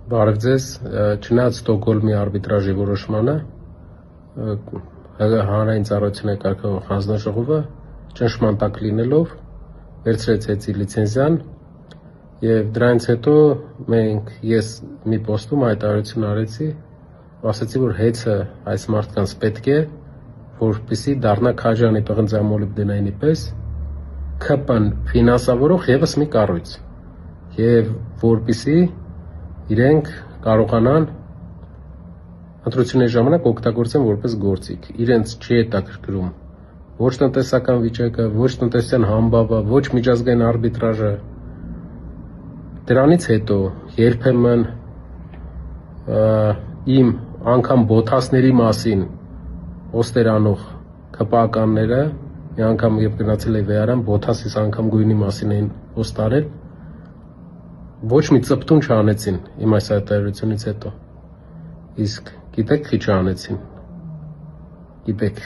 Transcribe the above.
Բարև ձեզ, չնայած Ստոկհոլմի արբիտրաժի որոշմանը, հանրային ծառայությունների կարգավորող հանձնաժողովը ճնշման տակ լինելով վերցրեց ՀԵԾ-ի լիցենզիան եւ դրանից հետո ես մի պոստում հայտարարություն արեցի, ասացի, որ ՀԵՑ-ը այս մարդկանց պետք է, որպեսզի դառնա Քաջյանի պղնձամոլիբդենայինի պես ՔՊ-ն ֆինանսավորող եւս մի կառույց եւ որպեսզի իրենք կարողանան ընտրությունների ժամանակ օգտագործեն որպես գործիք։ Իրենց չի հետաքրքրում ոչ տնտեսական վիճակը, ոչ տնտեսության համբավը, ոչ միջազգային արբիտրաժը։ Դրանից հետո երբեմն իմ անգամ բոթասների մասին պոստեր անող ԿՊԱ-ականները մի անգամ երբ գնացել էի Վեարան, բոթասիս անգամ գույնի մասին էին պոստ արել, ոչ մի ծպտուն չանեցին իմ այս հայտարարությունից հետո։ Իսկ գիտեք, քիչ անեցին։ Գիտեք։